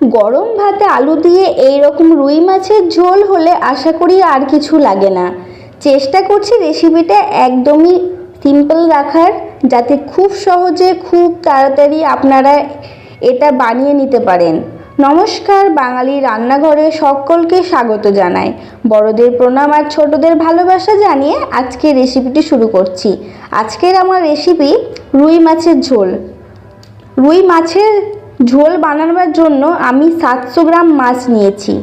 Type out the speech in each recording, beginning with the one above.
গরম ভাতে আলু দিয়ে এই রকম রুই মাছের ঝোল হলে আশা করি আর কিছু লাগে না। চেষ্টা করছি রেসিপিটা একদমই সিম্পল রাখার, যাতে খুব সহজে খুব তাড়াতাড়ি আপনারা এটা বানিয়ে নিতে পারেন। নমস্কার, বাঙালি রান্নাঘরে সকলকে স্বাগত জানাই। বড়দের প্রণাম আর ছোটদের ভালোবাসা জানিয়ে আজকে রেসিপিটি শুরু করছি। আজকের আমার রেসিপি রুই মাছের ঝোল। রুই মাছের ঝোল বানানোর জন্য আমি 700 গ্রাম মাছ নিয়েছি।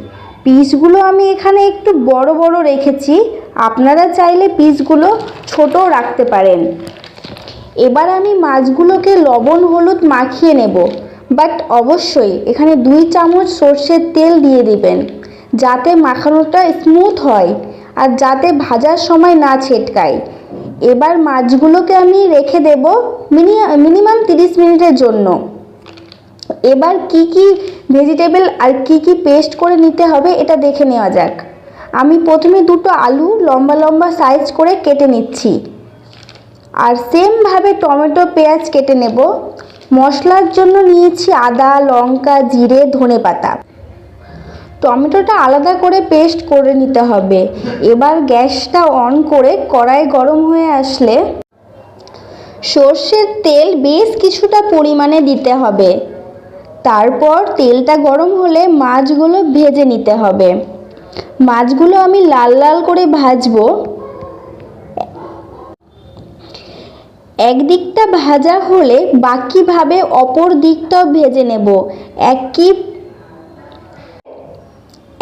পিসগুলো আমি এখানে একটু বড় বড় রেখেছি, আপনারা চাইলে পিসগুলো ছোটও রাখতে পারেন। এবার আমি মাছগুলোকে লবণ হলুদ মাখিয়ে নেব, বাট অবশ্যই এখানে 2 চামচ সর্ষের তেল দিয়ে দিবেন, যাতে মাখানোটা স্মুথ হয় আর যাতে ভাজার সময় না ছেটকায়। এবার মাছগুলোকে আমি রেখে দেব মিনিমাম 30 মিনিটের জন্য। এবার কি কি ভেজিটেবল আর কি পেস্ট করে নিতে হবে এটা দেখে নেওয়া যাক। আমি প্রথমে 2টো আলু লম্বা লম্বা সাইজ করে কেটে নিচ্ছি, আর সেমভাবে টমেটো পেঁয়াজ কেটে নেব। মশলার জন্য নিয়েছি আদা লঙ্কা জিরে ধনে পাতা। টমেটোটা আলাদা করে পেস্ট করে নিতে হবে। এবার গ্যাসটা অন করে কড়াই গরম হয়ে আসলে সর্ষের তেল বেশ কিছুটা পরিমাণে দিতে হবে। তারপর তেলটা গরম হলে মাছগুলো ভেজে নিতে হবে। মাছগুলো আমি লাল লাল করে ভাজবো। একদিকটা ভাজা হলে বাকিভাবে অপর দিকটাও ভেজে নেব।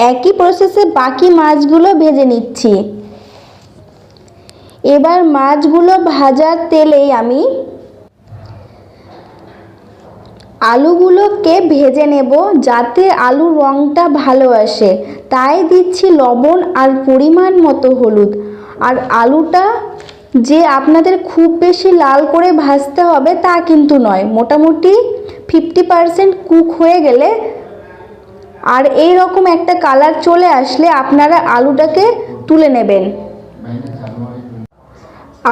একই প্রসেসে বাকি মাছগুলো ভেজে নিচ্ছি। এবার মাছগুলো ভাজার তেলেই আমি আলুগুলোকে ভেজে নেব, যাতে আলুর রঙটা ভালো আসে। তাই দিচ্ছি লবণ আর পরিমাণ মতো হলুদ। আর আলুটা যে আপনাদের খুব বেশি লাল করে ভাজতে হবে তা কিন্তু নয়, মোটামুটি 50% কুক হয়ে গেলে আর এই রকম একটা কালার চলে আসলে আপনারা আলুটাকে তুলে নেবেন।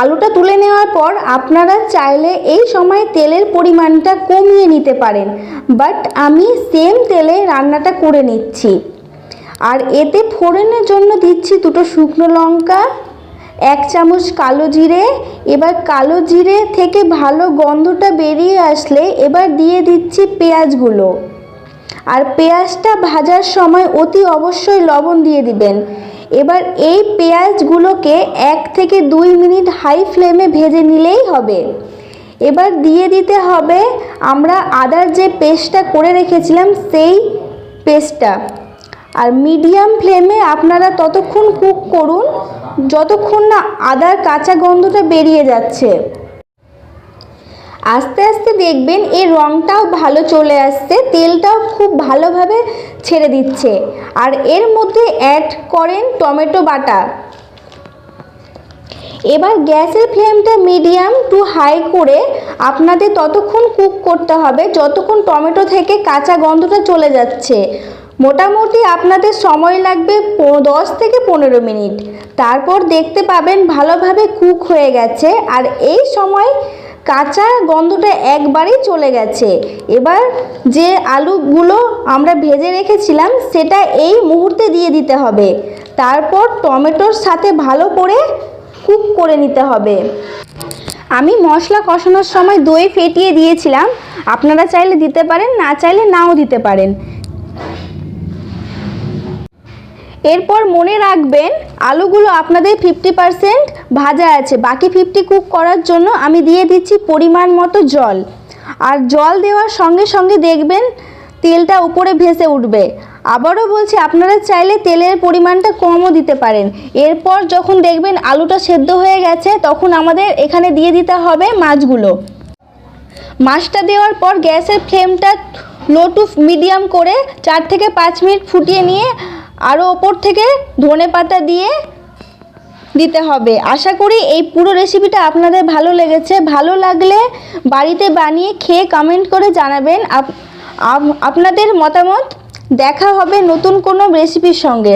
আলুটা তুলে নেওয়ার পর আপনারা চাইলে এই সময় তেলের পরিমাণটা কমিয়ে নিতে পারেন, বাট আমি সেম তেলে রান্নাটা করে নিচ্ছি। আর এতে ফোড়নের জন্য দিচ্ছি 2টো শুকনো লঙ্কা, 1 চামচ কালো জিরে। এবার কালো জিরে থেকে ভালো গন্ধটা বেরিয়ে আসলে এবার দিয়ে দিচ্ছি পেঁয়াজগুলো। আর পেঁয়াজটা ভাজার সময় অতি অবশ্যই লবণ দিয়ে দিবেন। এবার এই পেঁয়াজগুলোকে 1 থেকে 2 মিনিট হাই ফ্লেমে ভেজে নিলেই হবে। এবার দিয়ে দিতে হবে আমরা আদার যে পেস্টটা করে রেখেছিলাম সেই পেস্টটা। আর মিডিয়াম ফ্লেমে আপনারা ততক্ষণ কুক করুন যতক্ষণ না আদার কাঁচা গন্ধটা বেরিয়ে যাচ্ছে। আস্তে আস্তে দেখবেন এর রঙটাও ভালো চলে আসছে, তেলটাও খুব ভালোভাবে ছেড়ে দিচ্ছে। আর এর মধ্যে অ্যাড করেন টমেটো বাটা। এবার গ্যাসের ফ্লেমটা মিডিয়াম টু হাই করে আপনাদের ততক্ষণ কুক করতে হবে যতক্ষণ টমেটো থেকে কাঁচা গন্ধটা চলে যাচ্ছে। মোটামুটি আপনাদের সময় লাগবে 10 থেকে 15 মিনিট। তারপর দেখতে পাবেন ভালোভাবে কুক হয়ে গেছে আর এই সময় কাঁচা গন্ধটা একবারেই চলে গেছে। এবার যে আলুগুলো আমরা ভেজে রেখেছিলাম সেটা এই মুহূর্তে দিয়ে দিতে হবে। তারপর টমেটোর সাথে ভালো করে কুক করে নিতে হবে। আমি মশলা কষানোর সময় দই ফেটিয়ে দিয়েছিলাম, আপনারা চাইলে দিতে পারেন, না চাইলে নাও দিতে পারেন। এরপর মনে রাখবেন আলুগুলো আপনাদের 50% ভাজা আছে, বাকি 50 কুক করার জন্য আমি দিয়ে দিচ্ছি পরিমাণ মতো জল। আর জল দেওয়ার সঙ্গে সঙ্গে দেখবেন তেলটা উপরে ভেসে উঠবে। আবারও বলছি আপনারা চাইলে তেলের পরিমাণটা কমও দিতে পারেন। এরপর যখন দেখবেন আলুটা সেদ্ধ হয়ে গেছে তখন আমাদের এখানে দিয়ে দিতে হবে মাছগুলো। মাছটা দেওয়ার পর গ্যাসের ফ্লেমটা লো টু মিডিয়াম করে 4 থেকে 5 মিনিট ফুটিয়ে নিয়ে আরও ওপর থেকে ধনে পাতা দিয়ে দিতে হবে। আশা করি এই পুরো রেসিপিটা আপনাদের ভালো লেগেছে। ভালো লাগলে বাড়িতে বানিয়ে খেয়ে কমেন্ট করে জানাবেন আপনাদের মতামত। দেখা হবে নতুন কোনো রেসিপির সঙ্গে।